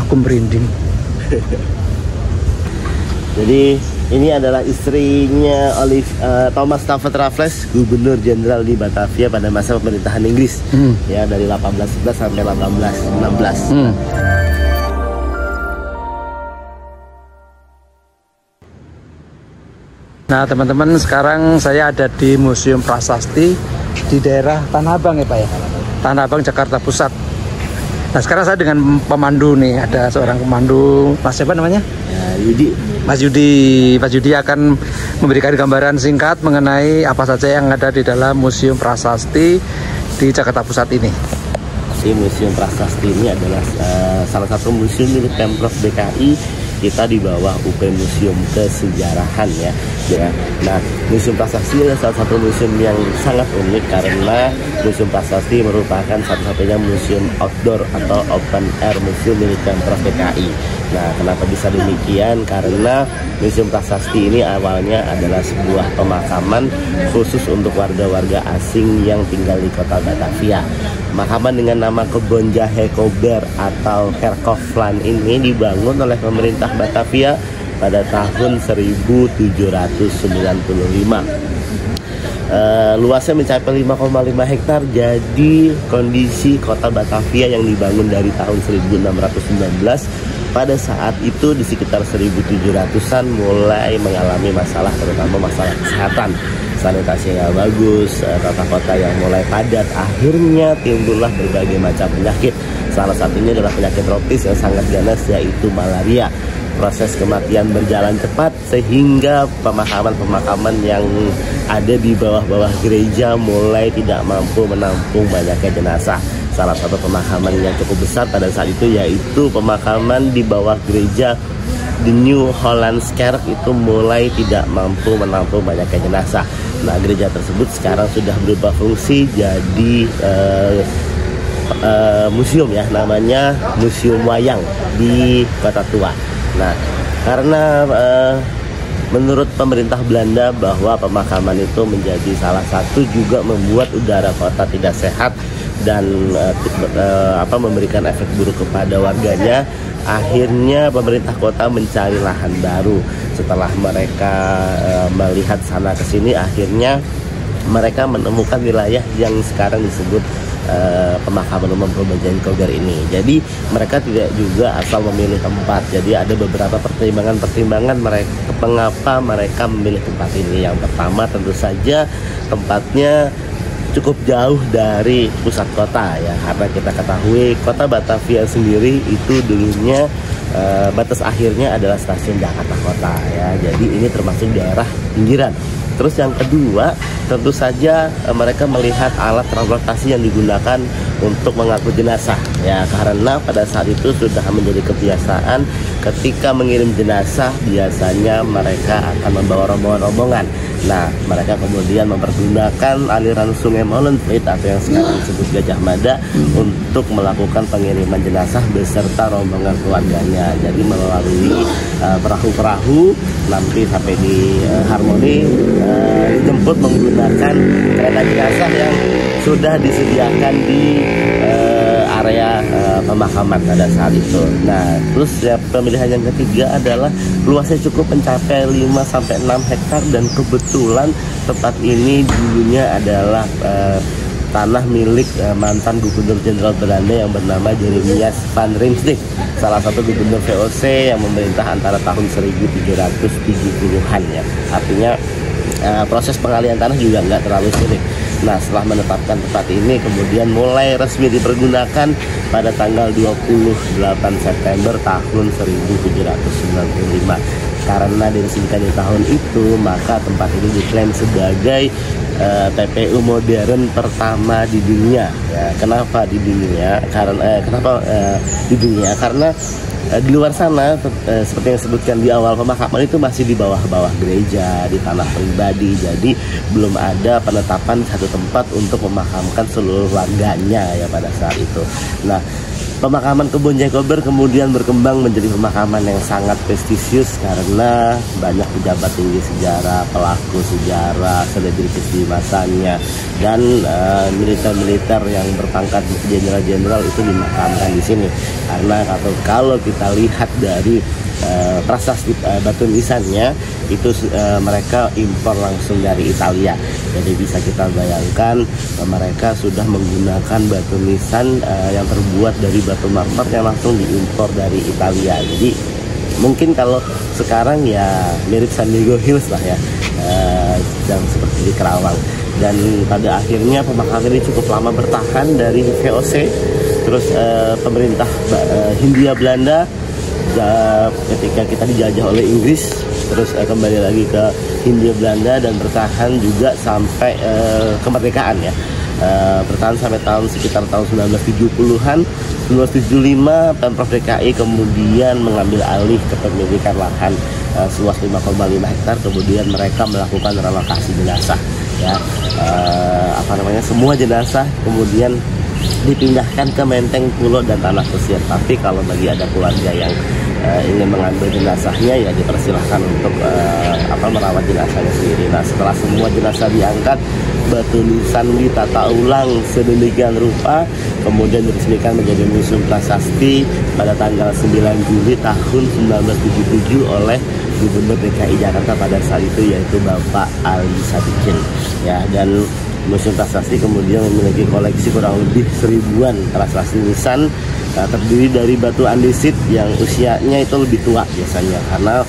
Aku merinding. Jadi ini adalah istrinya Thomas Stafford Raffles, Gubernur Jenderal di Batavia pada masa pemerintahan Inggris, ya dari 1811 sampai 1816. Nah teman-teman, sekarang saya ada di Museum Prasasti di daerah Tanah Abang ya Pak ya, Tanah Abang Jakarta Pusat. Nah sekarang saya dengan pemandu nih, ada seorang pemandu, Mas siapa namanya? Ya, Yudi. Mas Yudi. Mas Yudi akan memberikan gambaran singkat mengenai apa saja yang ada di dalam Museum Prasasti di Jakarta Pusat ini. Museum Prasasti ini adalah salah satu museum milik Pemprov DKI. Kita di bawah UP Museum Kesejarahan ya. Nah, Museum Prasasti adalah salah satu museum yang sangat unik karena Museum Prasasti merupakan satu-satunya museum outdoor atau open air museum milik Pemprov DKI. Nah, kenapa bisa demikian? Karena Museum Prasasti ini awalnya adalah sebuah pemakaman khusus untuk warga-warga asing yang tinggal di kota Batavia. Pemakaman dengan nama Kebon Jahe Kober atau Kerkoflan ini dibangun oleh pemerintah Batavia pada tahun 1795. Luasnya mencapai 5,5 hektar. Jadi kondisi kota Batavia yang dibangun dari tahun 1619 pada saat itu di sekitar 1700-an mulai mengalami masalah, terutama masalah kesehatan. Sanitasi yang bagus, tata kota yang mulai padat, akhirnya timbullah berbagai macam penyakit. Salah satunya adalah penyakit tropis yang sangat ganas, yaitu malaria. Proses kematian berjalan cepat sehingga pemakaman-pemakaman yang ada di bawah-bawah gereja mulai tidak mampu menampung banyaknya jenazah. Salah satu pemakaman yang cukup besar pada saat itu yaitu pemakaman di bawah gereja di New Hollands Kerk itu mulai tidak mampu menampung banyaknya jenazah. Nah, gereja tersebut sekarang sudah berubah fungsi jadi museum ya, namanya Museum Wayang di Kota Tua. Nah, karena menurut pemerintah Belanda bahwa pemakaman itu menjadi salah satu juga membuat udara kota tidak sehat dan memberikan efek buruk kepada warganya, akhirnya pemerintah kota mencari lahan baru. Setelah mereka melihat sana ke sini, akhirnya mereka menemukan wilayah yang sekarang disebut pemakaman umum Kebon Jahe Kober ini. Jadi mereka tidak juga asal memilih tempat. Jadi ada beberapa pertimbangan mereka mengapa mereka memilih tempat ini. Yang pertama tentu saja tempatnya cukup jauh dari pusat kota ya, karena kita ketahui kota Batavia sendiri itu dulunya batas akhirnya adalah stasiun Jakarta Kota ya. Jadi ini termasuk daerah pinggiran. Terus yang kedua, tentu saja mereka melihat alat transportasi yang digunakan untuk mengangkut jenazah ya, karena pada saat itu sudah menjadi kebiasaan ketika mengirim jenazah biasanya mereka akan membawa rombongan-rombongan. Nah, mereka kemudian mempergunakan aliran Sungai Molenvliet atau yang sekarang disebut Gajah Mada untuk melakukan pengiriman jenazah beserta rombongan keluarganya. Jadi melalui perahu-perahu nanti sampai di Harmoni dijemput menggunakan kereta jenazah yang sudah disediakan di area pemakaman pada saat itu. Nah, terus ya, pemilihan yang ketiga adalah luasnya cukup mencapai 5-6 hektar dan kebetulan tempat ini dulunya adalah tanah milik mantan Gubernur Jenderal Belanda yang bernama Jeremias van Riemsdyk, salah satu gubernur VOC yang memerintah antara tahun 1770-an ya. Artinya proses pengalihan tanah juga nggak terlalu sulit. Nah, setelah menetapkan tempat ini kemudian mulai resmi dipergunakan pada tanggal 28 September tahun 1795. Karena diresmikan di tahun itu, maka tempat ini diklaim sebagai TPU modern pertama di dunia. Ya, kenapa di dunia? Karena di luar sana seperti yang disebutkan di awal, pemakaman itu masih di bawah-bawah gereja, di tanah pribadi. Jadi belum ada penetapan satu tempat untuk memakamkan seluruh warganya ya pada saat itu. Nah, pemakaman Kebon Jaikober kemudian berkembang menjadi pemakaman yang sangat prestisius karena banyak pejabat tinggi sejarah, pelaku sejarah, selebritis di masanya, dan militer-militer yang berpangkat jenderal-jenderal itu dimakamkan di sini. Karena kalau kita lihat dari prasasti batu nisannya itu mereka impor langsung dari Italia. Jadi bisa kita bayangkan mereka sudah menggunakan batu nisan yang terbuat dari batu marmer yang langsung diimpor dari Italia. Jadi mungkin kalau sekarang ya mirip San Diego Hills lah ya, yang seperti di Kerawang. Dan pada akhirnya pemakaman ini cukup lama bertahan dari VOC. Terus pemerintah Hindia Belanda ketika kita dijajah oleh Inggris, terus kembali lagi ke Hindia Belanda dan bertahan juga sampai kemerdekaan ya. Bertahan sampai sekitar tahun 1970-an. 1975 Pemprov DKI kemudian mengambil alih kepemilikan lahan seluas 5,5 hektar, kemudian mereka melakukan relokasi jenazah ya. Semua jenazah kemudian dipindahkan ke Menteng, Pulo, dan Tanah Kusir. Tapi kalau bagi ada keluarga yang ingin mengambil jenazahnya ya dipersilahkan untuk merawat jenazahnya sendiri. Nah, setelah semua jenazah diangkat, batu nisan ditata ulang sedemikian rupa, kemudian diresmikan menjadi Museum Prasasti pada tanggal 9 Juli tahun 1977 oleh Gubernur DKI Jakarta pada saat itu, yaitu Bapak Ali Sadikin ya. Dan Museum Prasasti kemudian memiliki koleksi kurang lebih 1000-an prasasti nisan, terdiri dari batu andesit yang usianya itu lebih tua biasanya, karena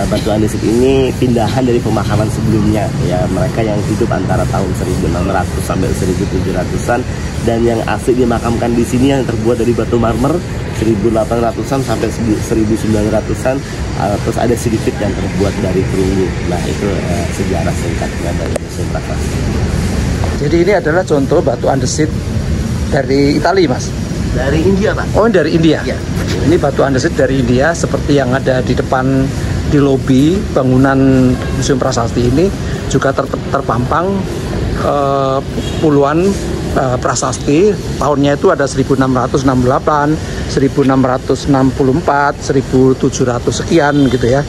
batu andesit ini pindahan dari pemakaman sebelumnya ya. Mereka yang hidup antara tahun 1600 sampai 1700-an, dan yang asli dimakamkan di sini yang terbuat dari batu marmer 1800-an sampai 1900-an, terus ada sedikit yang terbuat dari perunggu. Nah, itu sejarah singkatnya dari Museum Prasasti. Jadi ini adalah contoh batu andesit dari Italia, Mas? Dari India, Pak. Oh, dari India? Ya. Ini batu andesit dari India, seperti yang ada di depan, di lobi bangunan Museum Prasasti ini juga terpampang puluhan prasasti. Tahunnya itu ada 1668, 1664, 1700 sekian gitu ya.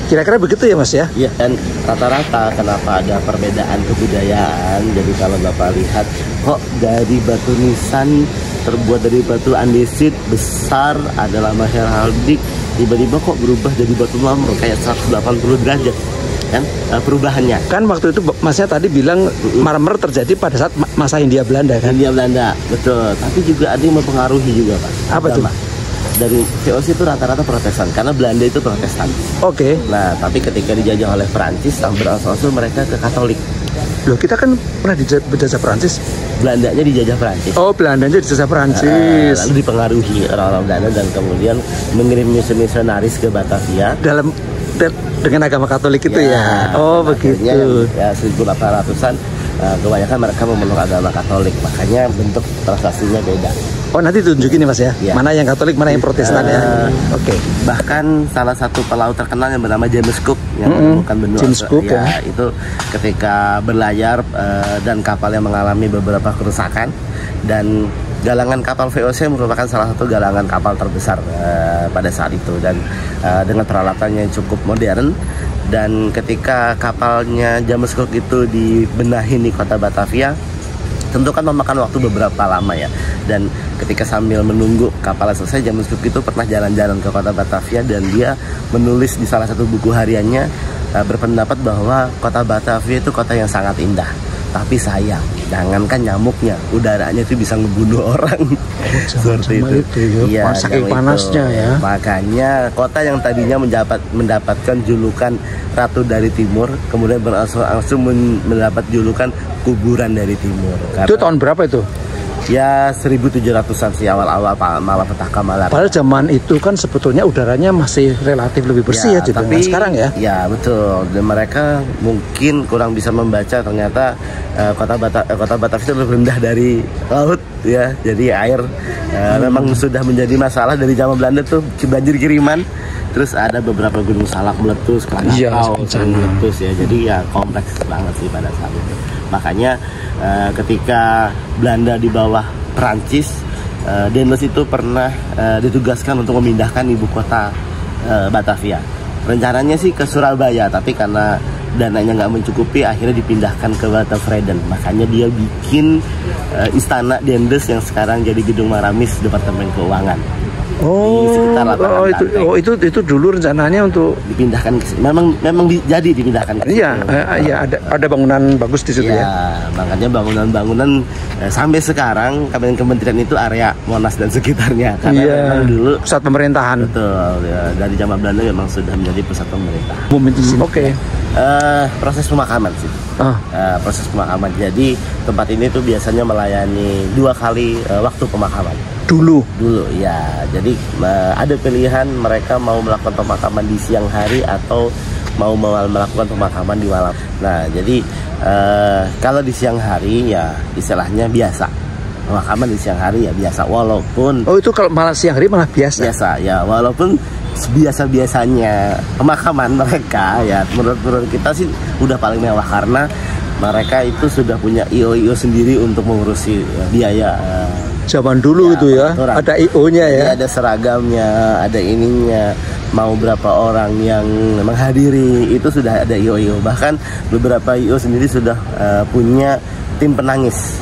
Kira-kira begitu ya, Mas ya? Iya, dan rata-rata kenapa ada perbedaan kebudayaan. Jadi kalau Bapak lihat, kok dari batu nisan terbuat dari batu andesit besar adalah heraldik, tiba-tiba kok berubah jadi batu marmer kayak 180 derajat kan perubahannya. Kan waktu itu Masnya tadi bilang marmer terjadi pada saat masa Hindia Belanda kan? Hindia Belanda, betul. Tapi juga ada yang mempengaruhi juga, Pak. Apa tuh? Dari VOC itu rata-rata Protestan, karena Belanda itu Protestan. Oke. Nah, tapi ketika dijajah oleh Perancis, berangsur-angsur mereka ke Katolik. Loh, kita kan pernah dijajah Perancis. Belandanya dijajah Perancis. Oh, Belandanya dijajah Perancis. Lalu dipengaruhi orang-orang Belanda dan kemudian mengirim misionaris ke Batavia. Dengan agama Katolik itu ya. Oh, begitu. Ya 1800-an kebanyakan mereka memeluk agama Katolik, makanya bentuk prasestinya beda. Oh, nanti tunjukin nih, Mas ya. Mana yang Katolik, mana yang Protestan ya. Oke. Bahkan salah satu pelaut terkenal yang bernama James Cook yang menemukan benua James Cook ya, itu ketika berlayar dan kapalnya mengalami beberapa kerusakan, dan galangan kapal VOC merupakan salah satu galangan kapal terbesar pada saat itu, dan dengan peralatan yang cukup modern. Dan ketika kapalnya James Cook itu dibenahi di kota Batavia, tentu kan memakan waktu beberapa lama ya. Dan ketika sambil menunggu kapalnya selesai, James Cook itu pernah jalan-jalan ke kota Batavia, dan dia menulis di salah satu buku hariannya berpendapat bahwa kota Batavia itu kota yang sangat indah. Tapi sayang, jangankan nyamuknya, udaranya itu bisa ngebunuh orang. Seperti itu. Ya, saking panasnya ya. Makanya kota yang tadinya mendapatkan julukan Ratu dari Timur, kemudian berangsur-angsur mendapat julukan Kuburan dari Timur. Itu tahun berapa itu? Ya 1700-an sih, awal-awal malapetaka Malaka. Padahal zaman itu kan sebetulnya udaranya masih relatif lebih bersih ya, tapi sekarang ya. Ya betul. Dan mereka mungkin kurang bisa membaca, ternyata kota Batavia itu lebih rendah dari laut ya. Jadi air memang sudah menjadi masalah dari zaman Belanda tuh, banjir kiriman. Terus ada beberapa gunung salak meletus, Krakatau meletus ya. Jadi ya kompleks banget sih pada saat itu. Makanya ketika Belanda di bawah Perancis Daendels itu pernah ditugaskan untuk memindahkan ibu kota Batavia. Rencananya sih ke Surabaya, tapi karena dananya nggak mencukupi, akhirnya dipindahkan ke Batavreden. Makanya dia bikin istana Daendels yang sekarang jadi Gedung Maramis Departemen Keuangan. Di sekitar lapangan Banteng. Itu dulu rencananya untuk dipindahkan. Memang jadi dipindahkan. Iya, ada bangunan bagus di situ ya. Makanya bangunan-bangunan sampai sekarang kementerian itu area Monas dan sekitarnya. Karena memang dulu pusat pemerintahan. Betul. Ya, dari zaman Belanda memang sudah menjadi pusat pemerintahan. Oke. Proses pemakaman sih. Proses pemakaman. Jadi tempat ini tuh biasanya melayani 2 kali waktu pemakaman. Dulu ya. Jadi ada pilihan mereka mau melakukan pemakaman di siang hari atau mau melakukan pemakaman di malam. Nah, jadi kalau di siang hari ya istilahnya biasa. Pemakaman di siang hari ya biasa, walaupun itu kalau malah siang hari malah biasa. Biasa ya, walaupun biasanya pemakaman mereka ya menurut kita sih udah paling mewah, karena mereka itu sudah punya IO sendiri untuk mengurusi biaya. Zaman dulu itu ya, ada IO-nya ya. Ada seragamnya, ada ininya. Mau berapa orang yang menghadiri itu sudah ada IO. Bahkan beberapa IO sendiri sudah punya tim penangis.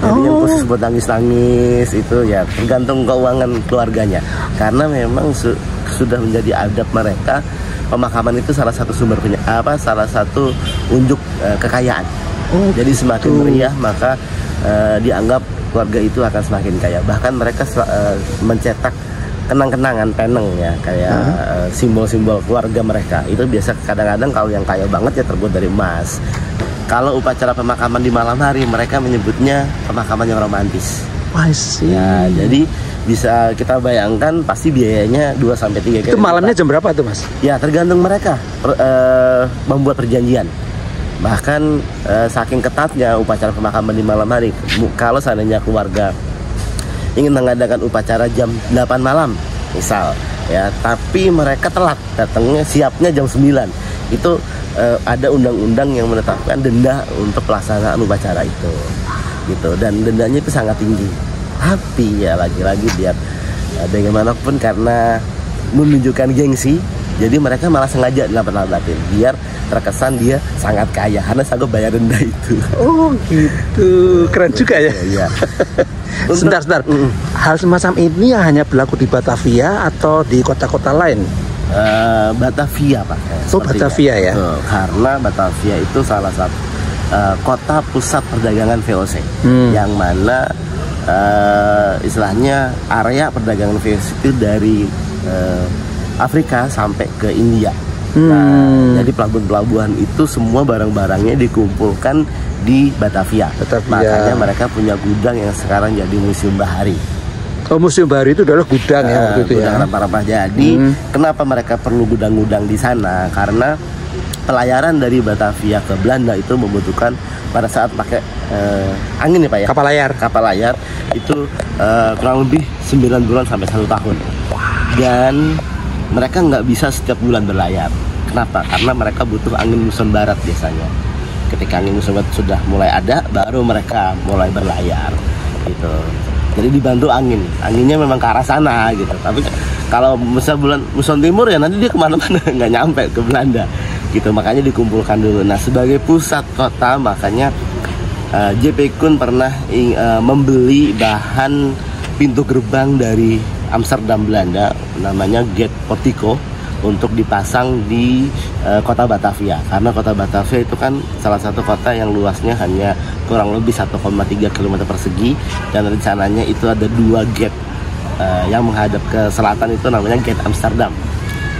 Jadi yang khusus buat nangis-nangis itu ya tergantung keuangan keluarganya. Karena memang sudah menjadi adab mereka, pemakaman itu salah satu sumber salah satu unjuk kekayaan. Jadi semakin meriah maka dianggap keluarga itu akan semakin kaya. Bahkan mereka mencetak kenang-kenangan peneng ya, kayak simbol-simbol keluarga mereka. Itu biasa kadang-kadang kalau yang kaya banget ya terbuat dari emas. Kalau upacara pemakaman di malam hari, mereka menyebutnya pemakaman yang romantis. Ya, jadi bisa kita bayangkan pasti biayanya 2-3 kali. Itu malamnya jam berapa tuh, Mas? Ya, tergantung mereka membuat perjanjian. Bahkan saking ketatnya upacara pemakaman di malam hari, kalau seandainya keluarga ingin mengadakan upacara jam 8 malam misal ya, tapi mereka telat datangnya, siapnya jam 9, itu ada undang-undang yang menetapkan denda untuk pelaksanaan upacara itu gitu, dan dendanya itu sangat tinggi. Tapi ya lagi-lagi biar bagaimanapun karena menunjukkan gengsi, jadi mereka malah sengaja dilabat-labatin biar terkesan dia sangat kaya karena sanggup bayar denda itu. Oh gitu, keren juga ya. Iya. Sebentar. Hal semacam ini hanya berlaku di Batavia atau di kota-kota lain? Batavia, Pak. Batavia ya. Karena Batavia itu salah satu kota pusat perdagangan VOC, yang mana istilahnya area perdagangan VOC itu dari Afrika sampai ke India. Nah, jadi pelabuhan-pelabuhan itu semua barang-barangnya dikumpulkan di Batavia. Makanya mereka punya gudang yang sekarang jadi Museum Bahari. Museum Bahari itu adalah gudang ya, waktu itu ya. Gudang rempah-rempah. Jadi kenapa mereka perlu gudang-gudang di sana? Karena pelayaran dari Batavia ke Belanda itu membutuhkan pada saat pakai angin ya Pak ya. Kapal layar itu kurang lebih 9 bulan sampai 1 tahun. Dan mereka nggak bisa setiap bulan berlayar. Kenapa? Karena mereka butuh angin muson barat biasanya. Ketika angin muson barat sudah mulai ada, baru mereka mulai berlayar gitu. Jadi dibantu anginnya memang ke arah sana gitu. Tapi kalau misal bulan muson timur ya nanti dia kemana-mana, nggak nyampe ke Belanda gitu. Makanya dikumpulkan dulu. Nah, sebagai pusat kota makanya JP Koen pernah membeli bahan pintu gerbang dari Amsterdam Belanda, namanya Gate Portico, untuk dipasang di kota Batavia. Karena kota Batavia itu kan salah satu kota yang luasnya hanya kurang lebih 1,3 km persegi, dan rencananya itu ada 2 gate yang menghadap ke selatan itu namanya Gate Amsterdam,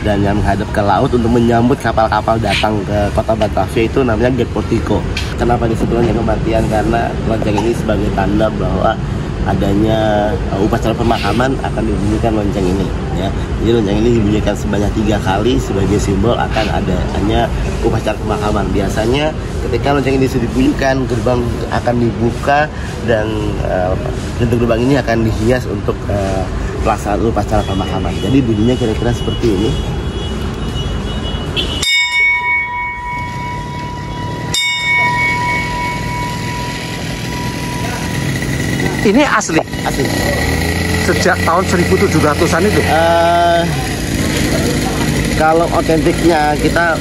dan yang menghadap ke laut untuk menyambut kapal-kapal datang ke kota Batavia itu namanya Gate Portico. Kenapa disebut lonceng kematian? Karena lonceng ini sebagai tanda bahwa adanya upacara pemakaman akan dibunyikan lonceng ini ya. Jadi lonceng ini dibunyikan sebanyak 3 kali sebagai simbol akan adanya upacara pemakaman. Biasanya ketika lonceng ini sudah dibunyikan, gerbang akan dibuka dan pintu gerbang ini akan dihias untuk pelaksanaan upacara pemakaman. Jadi bunyinya kira-kira seperti ini. Ini asli. asli. Sejak tahun 1700-an itu? Kalau otentiknya kita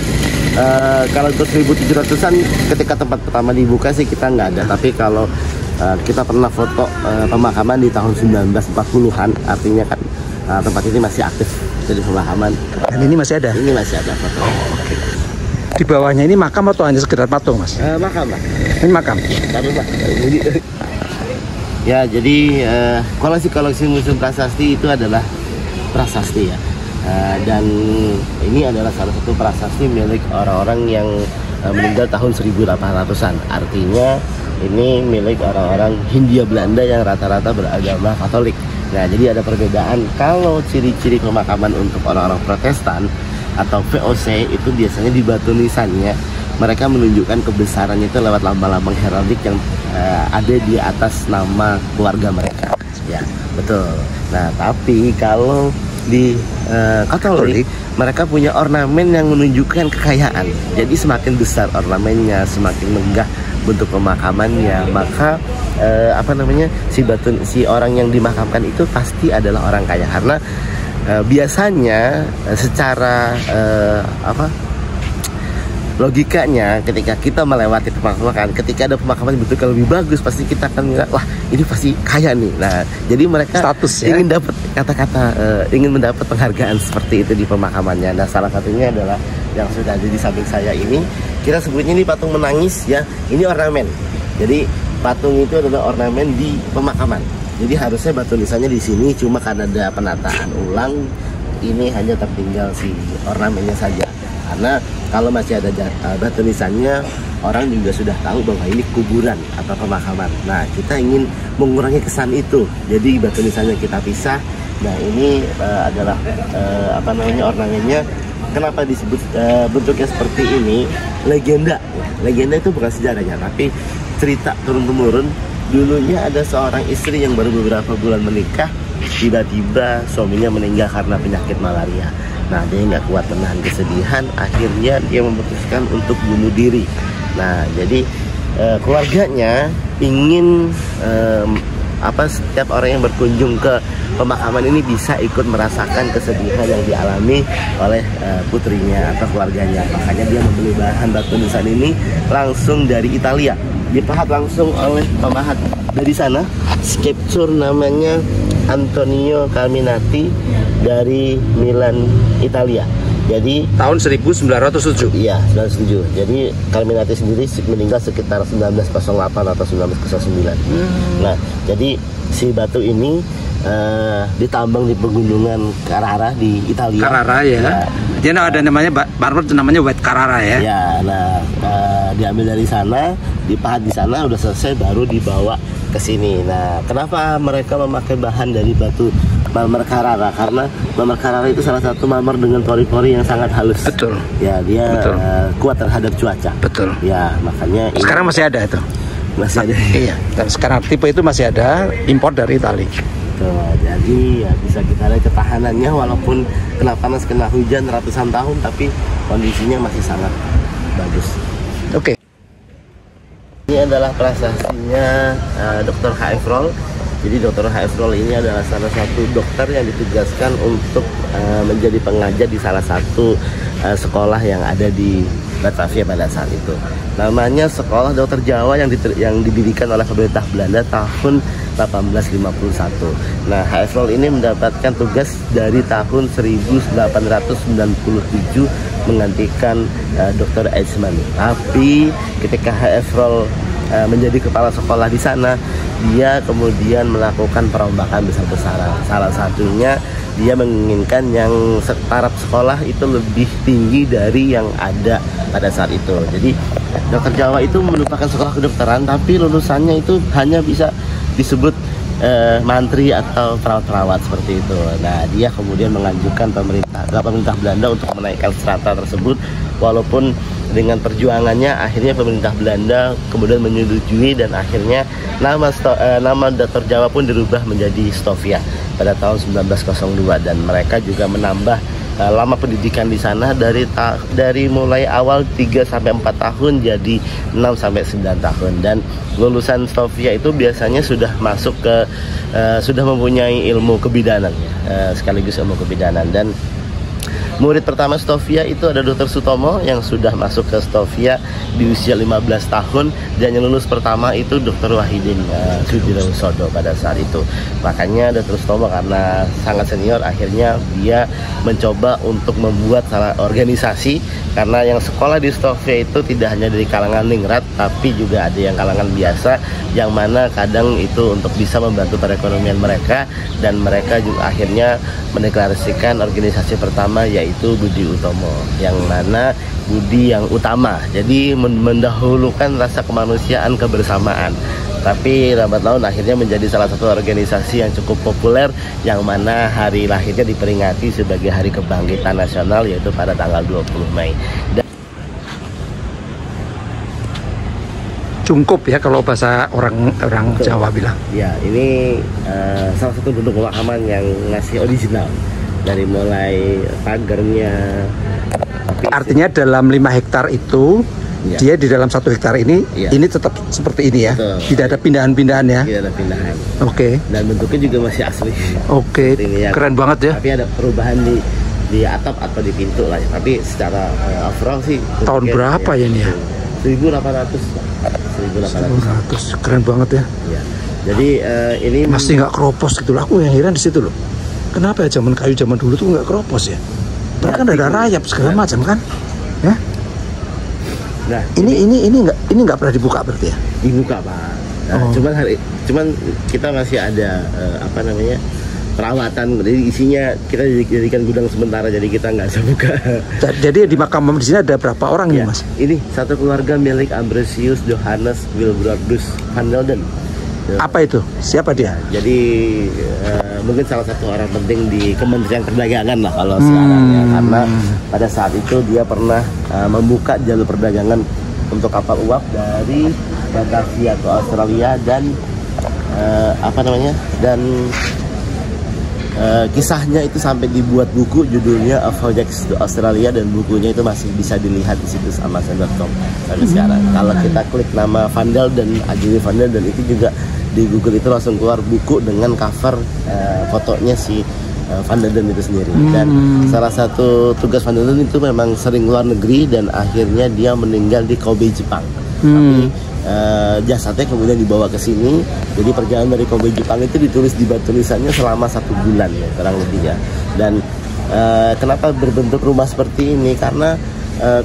kalau untuk 1700-an ketika tempat pertama dibuka sih kita nggak ada. Tapi kalau kita pernah foto pemakaman di tahun 1940-an, artinya kan tempat ini masih aktif jadi pemakaman. Dan ini masih ada? Ini masih ada foto. Oke. Di bawahnya ini makam atau hanya sekedar patung, Mas? Makam, Pak. Ini makam? Ya, jadi koleksi Museum Prasasti itu adalah prasasti ya. Dan ini adalah salah satu prasasti milik orang-orang yang meninggal tahun 1800-an. Artinya ini milik orang-orang Hindia Belanda yang rata-rata beragama Katolik. Nah, jadi ada perbedaan. Kalau ciri-ciri pemakaman untuk orang-orang Protestan atau VOC itu biasanya di batu nisannya mereka menunjukkan kebesarannya itu lewat lambang-lambang heraldik yang ada di atas nama keluarga mereka. Ya, betul. Nah, tapi kalau di Katolik mereka punya ornamen yang menunjukkan kekayaan. Jadi semakin besar ornamennya, semakin megah bentuk pemakamannya, maka si orang yang dimakamkan itu pasti adalah orang kaya. Karena biasanya secara logikanya ketika kita melewati pemakaman, ketika ada pemakaman bentuk yang lebih bagus, pasti kita akan melihat, wah ini pasti kaya nih. Nah, jadi mereka status, ya? ingin dapat ingin mendapat penghargaan seperti itu di pemakamannya. Nah, salah satunya adalah yang sudah ada di samping saya ini, kita sebutnya ini patung menangis ya. Ini ornamen. Jadi patung itu adalah ornamen di pemakaman. Jadi harusnya batu nisannya di sini, cuma karena ada penataan ulang, ini hanya tertinggal si ornamennya saja. Karena kalau masih ada batu nisannya, orang juga sudah tahu bahwa ini kuburan atau pemakaman. Nah, kita ingin mengurangi kesan itu. Jadi batu nisannya kita pisah. Nah, ini adalah ornamennya. Kenapa disebut bentuknya seperti ini? Legenda. Legenda itu bukan sejarahnya, tapi cerita turun-temurun. Dulunya ada seorang istri yang baru beberapa bulan menikah, tiba-tiba suaminya meninggal karena penyakit malaria. Nah, dia nggak kuat menahan kesedihan, akhirnya dia memutuskan untuk bunuh diri. Nah, jadi keluarganya ingin setiap orang yang berkunjung ke pemakaman ini bisa ikut merasakan kesedihan yang dialami oleh putrinya atau keluarganya. Makanya dia membeli bahan batu nisan ini langsung dari Italia, dipahat langsung oleh pemahat dari sana. Sculpture namanya Antonio Carminati dari Milan, Italia. Jadi tahun 1907. Iya, 1907. Jadi Carminati sendiri meninggal sekitar 1908 atau 1909. Nah, jadi si batu ini ditambang di pegunungan Carrara di Italia. Carrara ya. Jadi ada namanya marmer namanya White Carrara ya. Ya, nah diambil dari sana, dipahat di sana, udah selesai baru dibawa ke sini. Nah, kenapa mereka memakai bahan dari batu marmer Carrara? Karena marmer Carrara itu salah satu marmer dengan pori-pori yang sangat halus. Betul. Ya, dia kuat terhadap cuaca. Betul. Ya, makanya sekarang masih ada itu. Masih ada. Iya. Dan sekarang tipe itu masih ada, impor dari Italia. Jadi ya bisa kita lihat ketahanannya walaupun kena panas, kena hujan ratusan tahun, tapi kondisinya masih sangat bagus. Oke. Ini adalah prasastinya Dr. H.F. Roll. Jadi Dr. H.F. Roll ini adalah salah satu dokter yang ditugaskan untuk menjadi pengajar di salah satu sekolah yang ada di Batavia pada saat itu. Namanya Sekolah Dokter Jawa yang didirikan oleh pemerintah Belanda tahun 1851. Nah, H.F. Roll ini mendapatkan tugas dari tahun 1897 menggantikan Dr. Eichmann. Tapi ketika H.F. Roll menjadi kepala sekolah di sana, dia kemudian melakukan perombakan besar-besaran. Salah satunya dia menginginkan yang taraf sekolah itu lebih tinggi dari yang ada pada saat itu. Jadi dokter Jawa itu merupakan sekolah kedokteran, tapi lulusannya itu hanya bisa disebut mantri atau perawat-perawat seperti itu. Nah, dia kemudian mengajukan pemerintah Belanda untuk menaikkan strata tersebut, walaupun dengan perjuangannya akhirnya pemerintah Belanda kemudian menyetujui dan akhirnya nama Dr. Jawa pun dirubah menjadi Stovia pada tahun 1902, dan mereka juga menambah lama pendidikan di sana dari mulai awal 3 sampai 4 tahun jadi 6 sampai 9 tahun, dan lulusan Stovia itu biasanya sudah masuk ke sudah mempunyai ilmu kebidanan, sekaligus ilmu kebidanan. Dan murid pertama Stovia itu ada Dr. Sutomo yang sudah masuk ke Stovia di usia 15 tahun, dan yang lulus pertama itu Dr. Wahidin Sudirosodo pada saat itu. Makanya Dr. Sutomo karena sangat senior, akhirnya dia mencoba untuk membuat salah organisasi, karena yang sekolah di Stovia itu tidak hanya dari kalangan ningrat, tapi juga ada yang kalangan biasa, yang mana kadang itu untuk bisa membantu perekonomian mereka, dan mereka juga akhirnya mendeklarasikan organisasi pertama yaitu Budi Utomo, yang mana budi yang utama, jadi mendahulukan rasa kemanusiaan, kebersamaan. Tapi lambat laun akhirnya menjadi salah satu organisasi yang cukup populer, yang mana hari lahirnya diperingati sebagai Hari Kebangkitan Nasional, yaitu pada tanggal 20 Mei. Cungkup ya kalau bahasa orang Jawa bilang. Ya, ini salah satu bentuk pemakaman yang ngasih original, dari mulai pagarnya. Artinya dalam 5 hektar itu, ya, dia di dalam 1 hektar ini, ya, ini tetap seperti ini ya. Betul. Tidak ada pindahan-pindahan ya. Tidak ada pindahan. Oke. Dan bentuknya juga masih asli. Oke. Ya. Keren banget ya. Tapi ada perubahan di atap atau di pintu lah ya. Tapi secara overall sih. Tahun berapa ya ini ya? 1800. Keren banget ya. Ya. Jadi ini masih nggak keropos gitu loh. Aku yang heran di situ loh. Kenapa ya zaman kayu zaman dulu tuh nggak keropos ya? Bahkan ada rayap segala macam kan? Ya. Nah, ini nggak pernah dibuka berarti ya? Dibuka, Pak. Nah, cuman kita masih ada perawatan. Jadi isinya kita jadikan gudang sementara, jadi kita nggak bisa buka. Jadi di makam di sini ada berapa orang ya, Mas? Ini satu keluarga milik Ambrosius Johannes Wilbrordus van Delden. Apa itu? Siapa dia? Jadi mungkin salah satu orang penting di Kementerian Perdagangan lah kalau sekarang ya, karena pada saat itu dia pernah membuka jalur perdagangan untuk kapal uap dari Batavia ke Australia, dan kisahnya itu sampai dibuat buku judulnya A Voyage to Australia, dan bukunya itu masih bisa dilihat di situs Amazon.com sampai sekarang. Kalau kita klik nama Van Delden, Ajuri Van Delden, itu juga di Google itu langsung keluar buku dengan cover fotonya si Van Delden itu sendiri. Dan salah satu tugas Van Delden itu memang sering luar negeri, dan akhirnya dia meninggal di Kobe, Jepang. Tapi jasadnya kemudian dibawa ke sini. Jadi perjalanan dari Kobe, Jepang itu ditulis di batu nisannya selama 1 bulan ya, kurang lebih ya. Dan kenapa berbentuk rumah seperti ini? Karena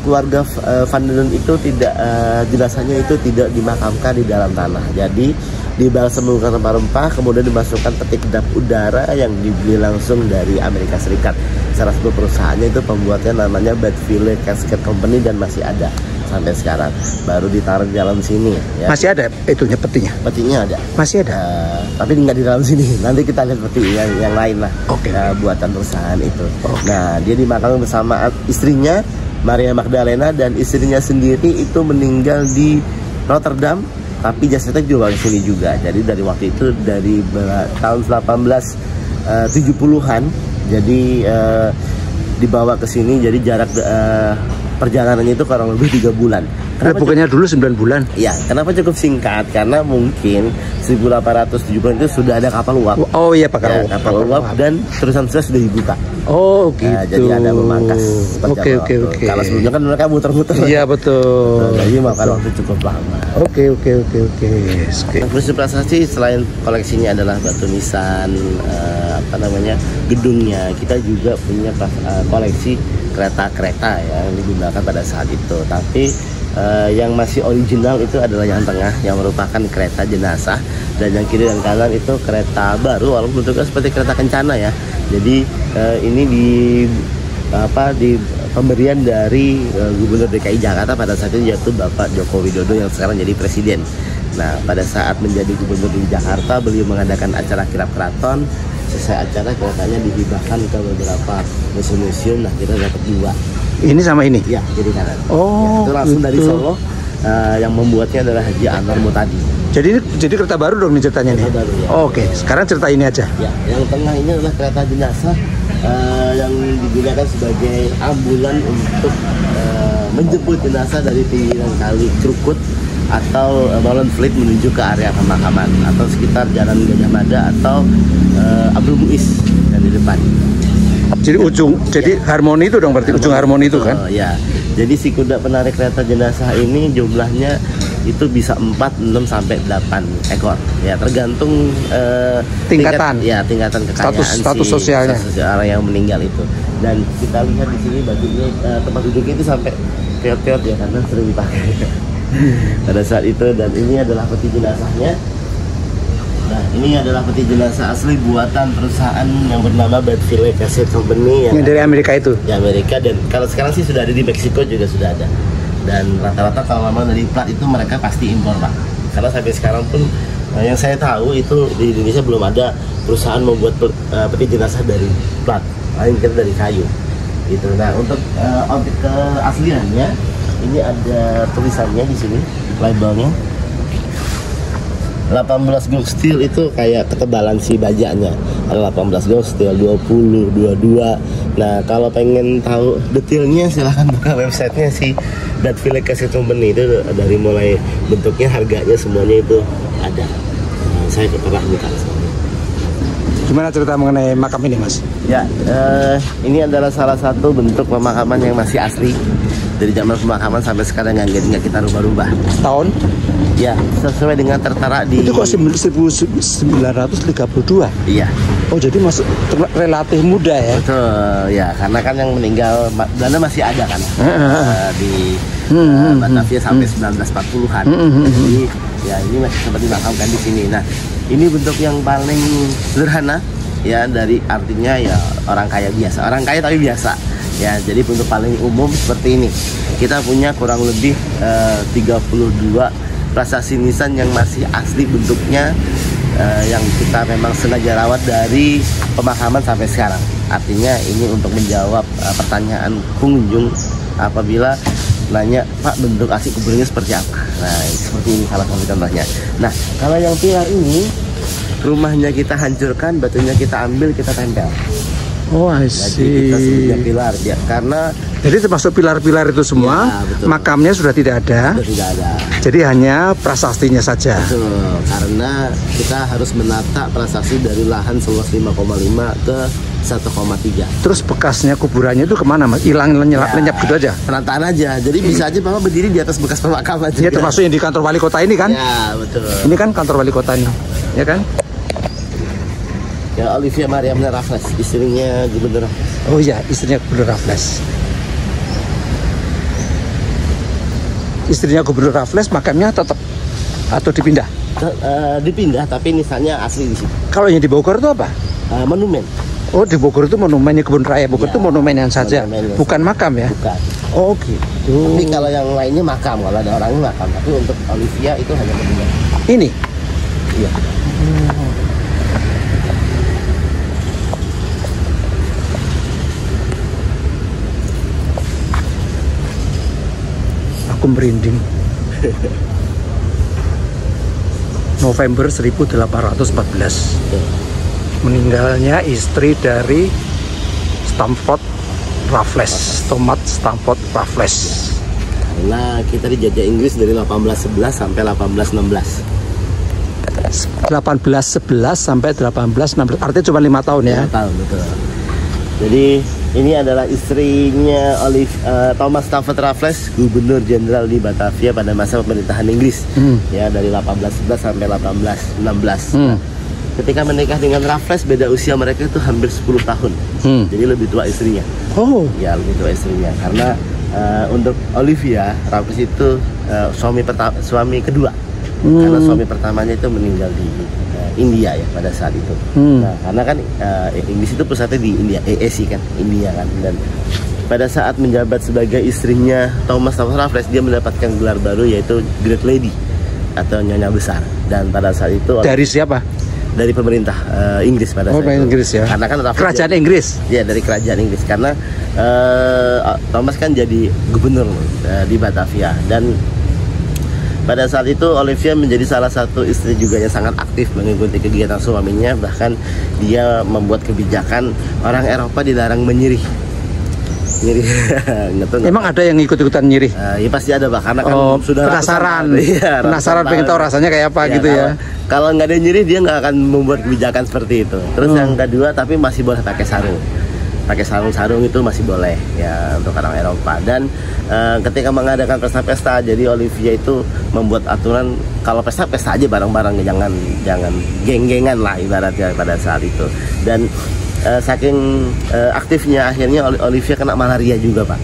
keluarga Van Delden itu tidak jenazahnya itu tidak dimakamkan di dalam tanah. Jadi dibalsem menggunakan rempah-rempah, kemudian dimasukkan peti kedap udara yang dibeli langsung dari Amerika Serikat. Salah satu perusahaannya itu pembuatnya namanya Bedville Casket Company, dan masih ada sampai sekarang. Baru ditaruh di dalam sini ya. Masih ada itunya, petinya? Petinya ada. Masih ada? Tapi nggak di dalam sini. Nanti kita lihat peti yang lain lah. Oke. Buatan perusahaan itu. Nah, dia dimakamkan bersama istrinya Maria Magdalena, dan istrinya sendiri itu meninggal di Rotterdam, tapi jasadnya juga ke sini juga. Jadi dari waktu itu, dari tahun 1870-an, jadi dibawa ke sini. Jadi jarak perjalanannya itu kurang lebih 3 bulan. Kenapa bukannya dulu 9 bulan? Iya, kenapa cukup singkat? Karena mungkin 1870 itu sudah ada kapal uap. Oh iya, Pak, kapal uap, dan terusan sudah dibuka. Oh gitu. Nah, jadi ada memangkas. Oke. Kalau sebelumnya kan mereka muter-muter. Iya betul. Jadi makan waktu cukup lama. Oke. Kursi prasasti selain koleksinya adalah batu nisan, gedungnya, kita juga punya koleksi kereta-kereta yang digunakan pada saat itu. Tapi yang masih original itu adalah yang tengah, yang merupakan kereta jenazah, dan yang kiri dan kanan itu kereta baru, walaupun bentuknya seperti kereta kencana ya. Jadi ini di pemberian dari Gubernur DKI Jakarta pada saat itu, yaitu Bapak Joko Widodo yang sekarang jadi presiden. Nah, pada saat menjadi gubernur di Jakarta, beliau mengadakan acara kirap keraton. Selesai acara, keretanya dihibahkan ke beberapa museum-museum. Nah, kita dapat 2. Ini sama ini? Ya, kiri kanan. Oh, ya, itu langsung dari Solo. Yang membuatnya adalah Haji Anwar Mutadi. Jadi kereta baru dong nih ceritanya nih? Baru, ya. Oh, oke. Sekarang cerita ini aja. Ya, yang tengah ini adalah kereta jenazah yang digunakan sebagai ambulan untuk menjemput jenazah dari pinggiran kali Krukut atau Molenvliet menuju ke area pemakaman atau sekitar Jalan Gajah Mada atau Abdul Muiz yang di depan. Jadi jadi harmoni itu dong, berarti ujung harmoni itu kan? Ya, jadi si kuda penarik kereta jenazah ini jumlahnya itu bisa 4, 6 sampai 8 ekor. Ya, tergantung tingkatan kekayaan status sosialnya. Orang yang meninggal itu. Dan kita lihat di sini bajunya tempat duduknya itu sampai peot-peot ya karena sering dipakai pada saat itu. Dan ini adalah peti jenazahnya. Nah, ini adalah peti jenazah asli buatan perusahaan yang bernama Bedville Cassette Company yang dari Amerika itu. Di Amerika, dan kalau sekarang sih sudah ada di Meksiko juga sudah ada. Dan rata-rata kalau memang dari plat itu mereka pasti impor, Pak. Karena sampai sekarang pun yang saya tahu itu di Indonesia belum ada perusahaan membuat peti jenazah dari plat, lain kita dari kayu. Gitu. Nah, untuk objek keasliannya ini ada tulisannya di sini, labelnya. 18 gauge steel itu kayak ketebalan si bajanya. Ada 18 gauge steel, 20, 22. Nah, kalau pengen tahu detailnya silahkan buka websitenya si Bedville Cassette Company. Itu dari mulai bentuknya, harganya, semuanya itu ada. Nah, saya pernah buka semuanya. Gimana cerita mengenai makam ini, Mas? Ya, ini adalah salah satu bentuk pemakaman yang masih asli dari zaman pemakaman sampai sekarang, yang nggak kita rubah-rubah. Tahun? Ya, sesuai dengan tertera di... Itu kok 1932? Iya. Oh, jadi masuk relatif muda ya? Betul, ya. Karena kan yang meninggal Belanda masih ada kan di Batavia sampai 1940-an. Jadi, ya ini masih sempat dimakamkan di sini. Nah, ini bentuk yang paling sederhana, ya, dari artinya ya orang kaya biasa. Orang kaya tapi biasa. Ya, jadi bentuk paling umum seperti ini. Kita punya kurang lebih 32 prasasti nisan yang masih asli bentuknya, yang kita memang sengaja rawat dari pemakaman sampai sekarang. Artinya ini untuk menjawab pertanyaan pengunjung apabila nanya, Pak, bentuk asli kuburnya seperti apa. Nah, seperti ini salah satu contohnya. Nah, kalau yang pilar ini, rumahnya kita hancurkan, batunya kita ambil, kita tempel. Oh, I Jadi see. kita sebutnya pilar ya, karena jadi termasuk pilar-pilar itu semua, ya, makamnya sudah tidak ada. Sudah tidak ada. Jadi hanya prasastinya saja. Betul, karena kita harus menata prasasti dari lahan seluas 5,5 ke 1,3. Terus bekasnya kuburannya itu kemana, Mas? Hilang lenyap gitu aja? Penataan aja, jadi bisa aja Bapak berdiri di atas bekas pemakaman juga. Ya, termasuk yang di kantor wali kota ini kan? Ya, betul. Ini kan kantor wali kota ini, ya kan? Ya, Olivia Maria Raffles, istrinya Gubernur. Oh iya, istrinya Gubernur Raffles. Istrinya Gubernur Raffles, makamnya tetap atau dipindah? Dipindah, tapi nisannya asli di situ. Kalau yang di Bogor itu apa? Monumen. Oh, di Bogor itu monumennya Kebun Raya Bogor, itu monumen yang saja, bukan makam ya? Bukan. Oh gitu. Tapi kalau yang lainnya makam, kalau ada orangnya makam. Tapi untuk Olivia itu hanya monumen. Ini? Iya. Aku merinding. November 1814. Meninggalnya istri dari Stamford Raffles, Thomas Stamford Raffles. Karena kita dijajah Inggris dari 1811 sampai 1816. 1811 sampai 1816, artinya cuma 5 tahun ya? 5 tahun, betul. Jadi ini adalah istrinya Thomas Stamford Raffles, Gubernur Jenderal di Batavia pada masa pemerintahan Inggris, ya, dari 1811 sampai 1816. Ketika menikah dengan Raffles, beda usia mereka itu hampir 10 tahun. Jadi lebih tua istrinya. Oh, ya, lebih tua istrinya. Karena untuk Olivia, Raffles itu suami kedua. Karena suami pertamanya itu meninggal di India ya pada saat itu. Nah, karena kan Inggris itu pusatnya di India, AAC kan, India kan. Dan pada saat menjabat sebagai istrinya Thomas Stamford Raffles, dia mendapatkan gelar baru yaitu Great Lady atau Nyonya Besar. Dan pada saat itu dari siapa? Dari pemerintah Inggris pada saat itu. Inggris ya. Karena kan Raffles kerajaan Inggris. Ya, dari kerajaan Inggris. Karena Thomas kan jadi gubernur di Batavia, dan pada saat itu Olivia menjadi salah satu istri juga yang sangat aktif mengikuti kegiatan suaminya. Bahkan dia membuat kebijakan orang Eropa dilarang menyirih. Emang ada yang ikut-ikutan nyirih? Ya pasti ada, Pak, karena kan sudah penasaran. Penasaran pengen tahu rasanya kayak apa gitu ya. Kalau nggak ada nyirih dia nggak akan membuat kebijakan seperti itu. Terus yang kedua, tapi masih boleh pakai sarung. Pakai sarung-sarung itu masih boleh ya untuk orang Eropa. Dan ketika mengadakan pesta-pesta, jadi Olivia itu membuat aturan kalau pesta aja bareng-bareng, jangan geng-gengan lah ibaratnya pada saat itu. Dan saking aktifnya akhirnya Olivia kena malaria juga, Pak,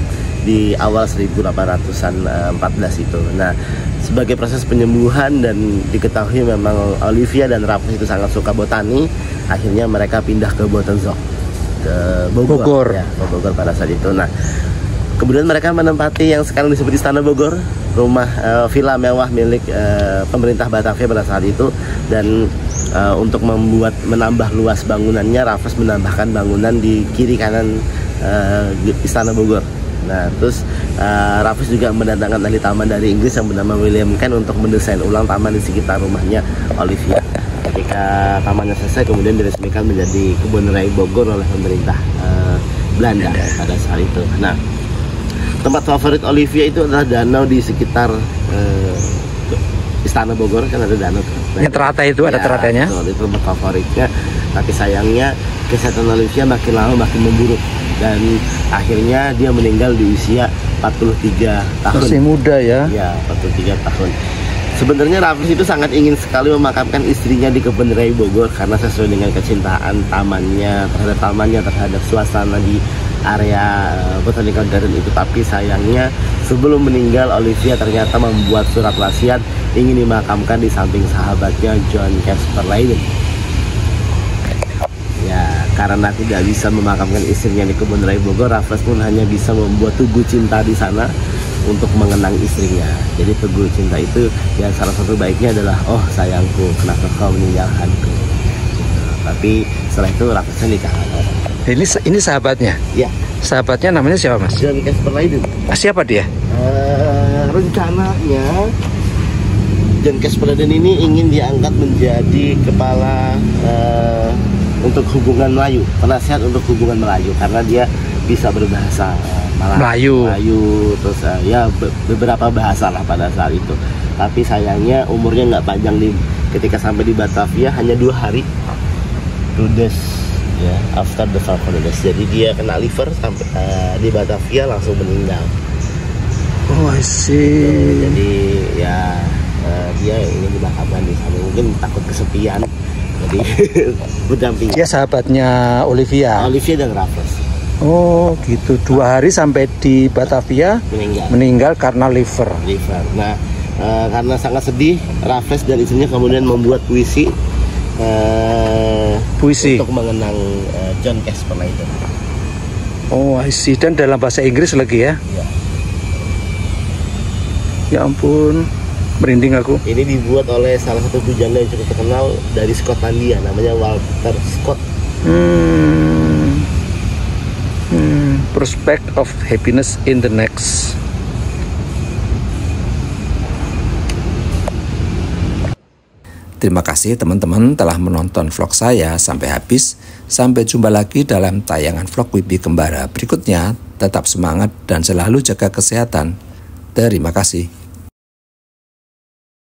di awal 1814 itu. Nah, sebagai proses penyembuhan dan diketahui memang Olivia dan Raffles itu sangat suka botani, akhirnya mereka pindah ke Buitenzorg, ke Bogor. Ya, ke Bogor pada saat itu. Nah, kemudian mereka menempati yang sekarang disebut Istana Bogor, rumah villa mewah milik pemerintah Batavia pada saat itu. Dan untuk menambah luas bangunannya, Raffles menambahkan bangunan di kiri kanan Istana Bogor. Nah, terus Raffles juga mendatangkan ahli taman dari Inggris yang bernama William Kent untuk mendesain ulang taman di sekitar rumahnya Olivia. Ketika tamannya selesai, kemudian diresmikan menjadi Kebun Raya Bogor oleh pemerintah Belanda pada saat itu. Nah, tempat favorit Olivia itu adalah danau di sekitar Istana Bogor, kan ada danau. Yang teratai itu ada teratainya. Itu tempat favoritnya. Tapi sayangnya kesehatan Olivia makin lama makin memburuk dan akhirnya dia meninggal di usia 43 tahun. Masih muda ya? Ya, 43 tahun. Sebenarnya Raffles itu sangat ingin sekali memakamkan istrinya di Kebun Raya Bogor karena sesuai dengan kecintaan terhadap suasana di area Botanical Garden itu. Tapi sayangnya sebelum meninggal, Olivia ternyata membuat surat wasiat ingin dimakamkan di samping sahabatnya John Caspar Leyden. Ya, karena tidak bisa memakamkan istrinya di Kebun Raya Bogor, Raffles pun hanya bisa membuat tugu cinta di sana untuk mengenang istrinya. Jadi tugu cinta itu yang salah satu baiknya adalah, oh sayangku, kenapa kau meninggalkanku. Tapi setelah itu Raffles nikah. Ini sahabatnya? Ya. Sahabatnya namanya siapa, Mas? John Caspar Leyden. Siapa dia? Rencananya John Caspar Leyden ini ingin diangkat menjadi kepala untuk hubungan Melayu, penasihat untuk hubungan Melayu, karena dia bisa berbahasa Melayu, terus ya beberapa bahasa lah pada saat itu. Tapi sayangnya umurnya nggak panjang ketika sampai di Batavia, hanya 2 hari. Rudes ya, after the Falcondes. Jadi dia kena liver sampai di Batavia langsung meninggal. Oh, I see. Jadi ya dia ingin dimakamkan di sana, mungkin takut kesepian, jadi berdamping. Dia sahabatnya Olivia dan Raffles. Oh gitu, 2 hari sampai di Batavia meninggal karena liver. Nah, karena sangat sedih, Raffles dan istrinya kemudian membuat puisi untuk mengenang John Caspar Leyden. Oh, I see. Dan dalam bahasa Inggris lagi ya? Ya. Ya ampun, merinding aku. Ini dibuat oleh salah satu pujangga yang cukup terkenal dari Skotlandia, namanya Walter Scott. Prospect of happiness in the next. Terima kasih teman-teman telah menonton vlog saya sampai habis. Sampai jumpa lagi dalam tayangan vlog Wibi Kembara berikutnya. Tetap semangat dan selalu jaga kesehatan. Terima kasih.